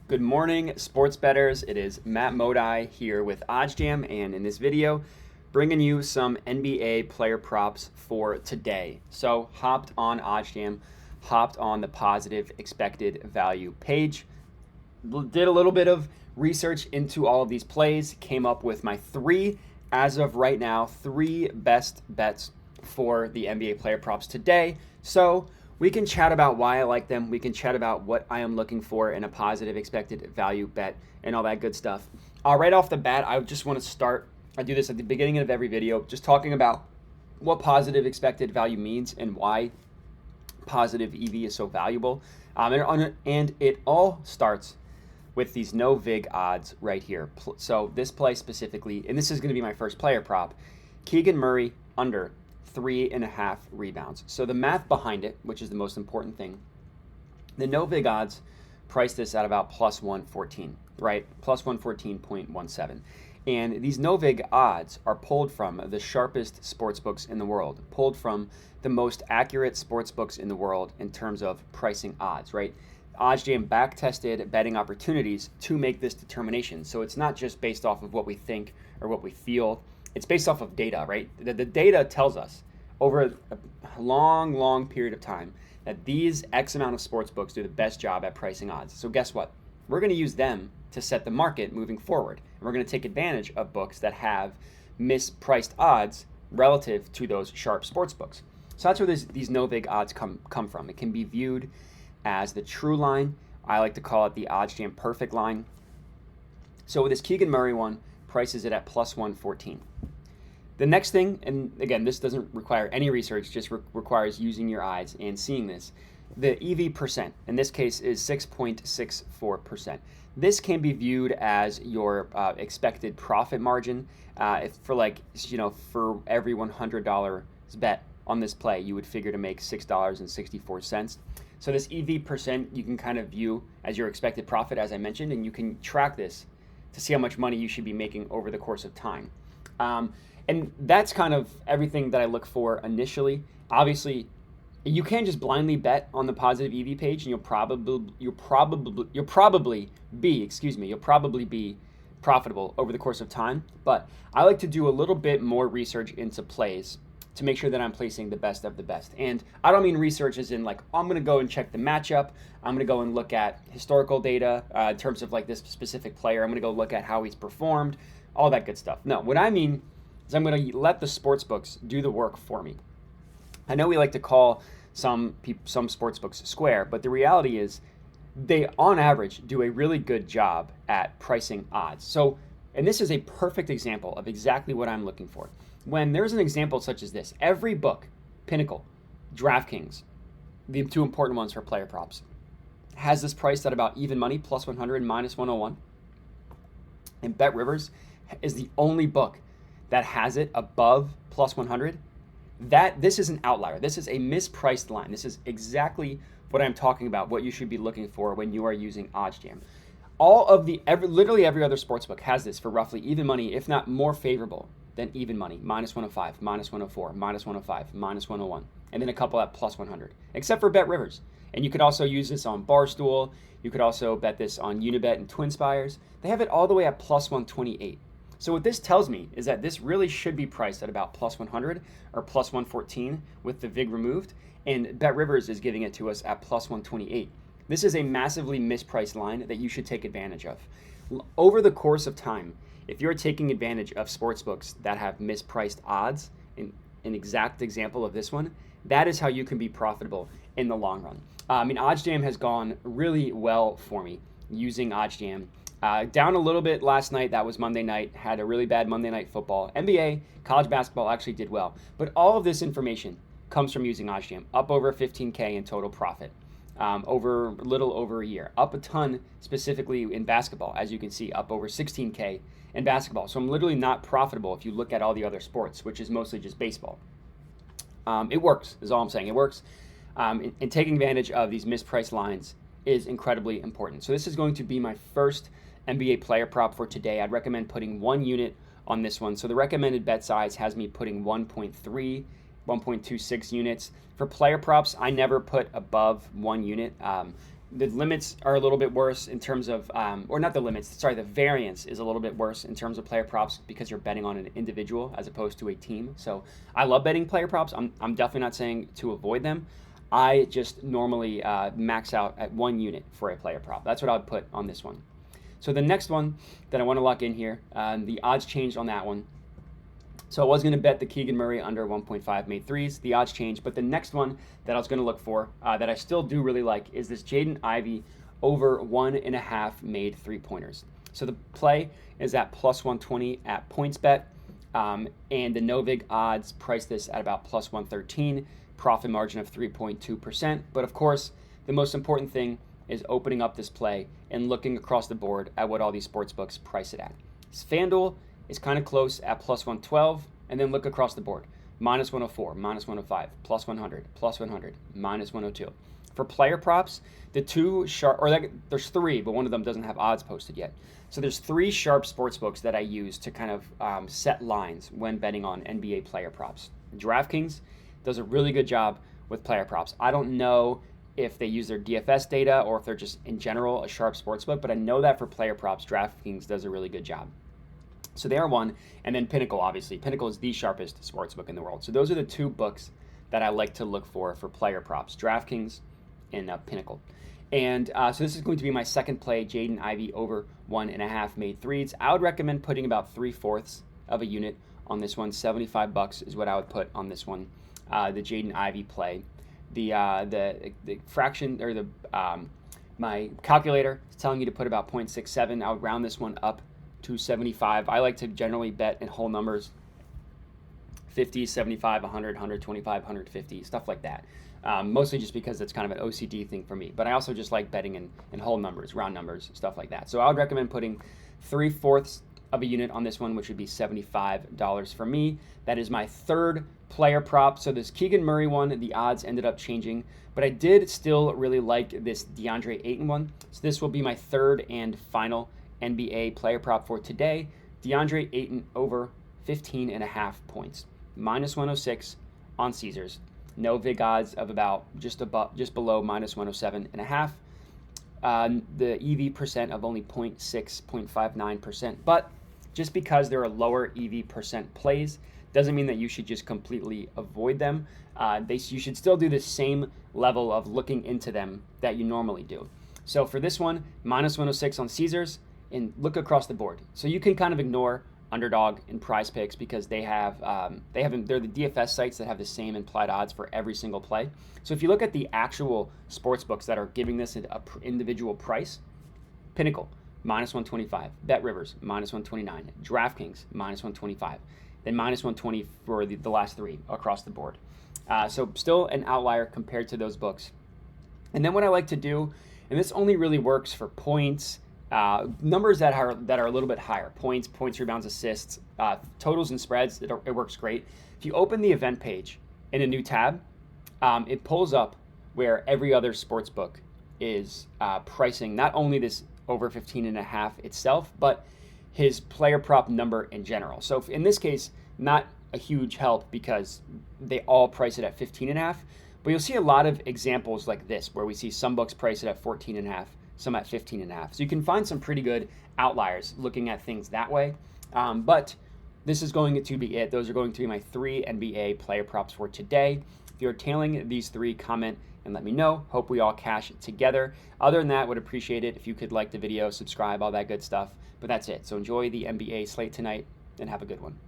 Good morning, sports bettors. It is Matt Modi here with OddsJam, and in this video, bringing you some NBA player props for today. So, hopped on OddsJam, hopped on the positive expected value page, did a little bit of research into all of these plays, came up with my as of right now, three best bets for the NBA player props today. So, we can chat about why I like them. We can chat about what I am looking for in a positive expected value bet and all that good stuff. Right off the bat, I just want to start. I do this at the beginning of every video, just talking about what positive expected value means and why positive EV is so valuable. And it all starts with these no vig odds right here. So this play specifically, and this is going to be my first player prop, Keegan Murray under 3.5 rebounds. So the math behind it, which is the most important thing, the no vig odds price this at about plus 114, right? Plus 114.17. And these no vig odds are pulled from the sharpest sports books in the world, pulled from the most accurate sports books in the world in terms of pricing odds, right? OddsJam back-tested betting opportunities to make this determination. So it's not just based off of what we think or what we feel. It's based off of data, right? The data tells us over a long period of time that these X amount of sports books do the best job at pricing odds. So guess what? We're going to use them to set the market moving forward. And we're going to take advantage of books that have mispriced odds relative to those sharp sports books. So that's where these no vig odds come from. It can be viewed as the true line. I like to call it the OddsJam perfect line. So with this Keegan Murray one, prices it at plus 114. The next thing, and again, this doesn't require any research, just requires using your eyes and seeing this. The EV percent, in this case, is 6.64%. This can be viewed as your expected profit margin. For every $100 bet on this play, you would figure to make $6.64. So this EV percent you can kind of view as your expected profit, as I mentioned, and you can track this to see how much money you should be making over the course of time. And that's kind of everything that I look for initially. Obviously, you can just blindly bet on the positive EV page, and you'll probably be profitable over the course of time. But I like to do a little bit more research into plays to make sure that I'm placing the best of the best. And I don't mean research as in like, I'm going to go and check the matchup. I'm going to go and look at historical data in terms of like this specific player. I'm going to go look at how he's performed, all that good stuff. No, what I mean is I'm going to let the sports books do the work for me. I know we like to call some sports books square, but the reality is they, on average, do a really good job at pricing odds. So, and this is a perfect example of exactly what I'm looking for. When there's an example such as this, every book, Pinnacle, DraftKings, the two important ones for player props, has this priced at about even money, plus 100, minus 101. And Bet Rivers is the only book that has it above plus 100. This is an outlier. This is a mispriced line. This is exactly what I'm talking about, what you should be looking for when you are using OddsJam. Literally every other sportsbook has this for roughly even money, if not more favorable than even money, minus 105, minus 104, minus 105, minus 101, and then a couple at plus 100, except for Bet Rivers. And you could also use this on Barstool. You could also bet this on Unibet and TwinSpires. They have it all the way at plus 128. So what this tells me is that this really should be priced at about plus 100 or plus 114 with the VIG removed, and Bet Rivers is giving it to us at plus 128. This is a massively mispriced line that you should take advantage of. Over the course of time, if you're taking advantage of sportsbooks that have mispriced odds, in an exact example of this one, that is how you can be profitable in the long run. OddsJam has gone really well for me using OddsJam. Down a little bit last night. That was Monday night. Had a really bad Monday night football. NBA, college basketball actually did well. But all of this information comes from using OddsJam. Up over 15K in total profit. Over a little over a year. Up a ton specifically in basketball. As you can see, up over 16K in basketball. So I'm literally not profitable if you look at all the other sports, which is mostly just baseball. It works, is all I'm saying. It works. And taking advantage of these mispriced lines is incredibly important. So this is going to be my first NBA player prop for today. I'd recommend putting 1 unit on this one. So the recommended bet size has me putting 1.3, 1.26 units. For player props, I never put above 1 unit. the limits are a little bit worse in terms of, or not the limits, sorry, the variance is a little bit worse in terms of player props because you're betting on an individual as opposed to a team. So I love betting player props. I'm definitely not saying to avoid them. I just normally max out at 1 unit for a player prop. That's what I would put on this one. So the next one that I want to lock in here, the odds changed on that one. So I was going to bet the Keegan Murray under 1.5 made threes. The odds changed. But the next one that I was going to look for that I still do really like is this Jaden Ivey over 1.5 made three-pointers. So the play is at plus 120 at PointsBet. And the Novig odds price this at about plus 113, profit margin of 3.2%. But of course, the most important thing is opening up this play and looking across the board at what all these sports books price it at. FanDuel is kind of close at plus 112, and then look across the board. Minus 104, minus 105, plus 100, plus 100, minus 102. For player props, the two sharp, there's three, but one of them doesn't have odds posted yet. So there's 3 sharp sports books that I use to kind of set lines when betting on NBA player props. DraftKings does a really good job with player props. I don't know if they use their DFS data or if they're just in general a sharp sports book, but I know that for player props, DraftKings does a really good job. So they are one, and then Pinnacle, obviously. Pinnacle is the sharpest sportsbook in the world. So those are the 2 books that I like to look for player props, DraftKings and Pinnacle. And so this is going to be my second play, Jaden Ivey over 1.5 made threes. I would recommend putting about 3/4 of a unit on this one. $75 is what I would put on this one, the Jaden Ivey play. The fraction, or the my calculator is telling you to put about 0.67. I would round this one up to 75. I like to generally bet in whole numbers, 50, 75, 100, 125, 150, stuff like that. Mostly just because it's kind of an OCD thing for me. But I also just like betting in whole numbers, round numbers, stuff like that. So I would recommend putting 3/4 of a unit on this one, which would be $75 for me. That is my third player prop. So this Keegan Murray one, the odds ended up changing, but I did still really like this DeAndre Ayton one. So this will be my third and final NBA player prop for today. DeAndre Ayton over 15.5 points, minus 106 on Caesars. No vig odds of about just below minus 107.5. The EV percent of only 0.59%. But just because there are lower EV percent plays doesn't mean that you should just completely avoid them. You should still do the same level of looking into them that you normally do. So for this one, minus 106 on Caesars, and look across the board. So you can kind of ignore Underdog and Prize Picks because they're the DFS sites that have the same implied odds for every single play. So if you look at the actual sports books that are giving this an individual price, Pinnacle minus 125, Bet Rivers minus 129, DraftKings minus 125, then minus 120 for the last 3 across the board. So still an outlier compared to those books. And then what I like to do, and this only really works for points, numbers that are a little bit higher, points, rebounds, assists, totals and spreads, it works great. If you open the event page in a new tab, it pulls up where every other sports book is pricing not only this over 15.5 itself, but his player prop number in general. So in this case, not a huge help because they all price it at 15.5, but you'll see a lot of examples like this where we see some books price it at 14.5, some at 15.5. So you can find some pretty good outliers looking at things that way. But this is going to be it. Those are going to be my 3 NBA player props for today. If you're tailing these 3, comment and let me know. Hope we all cash it together. Other than that, would appreciate it if you could like the video, subscribe, all that good stuff. But that's it. So enjoy the NBA slate tonight and have a good one.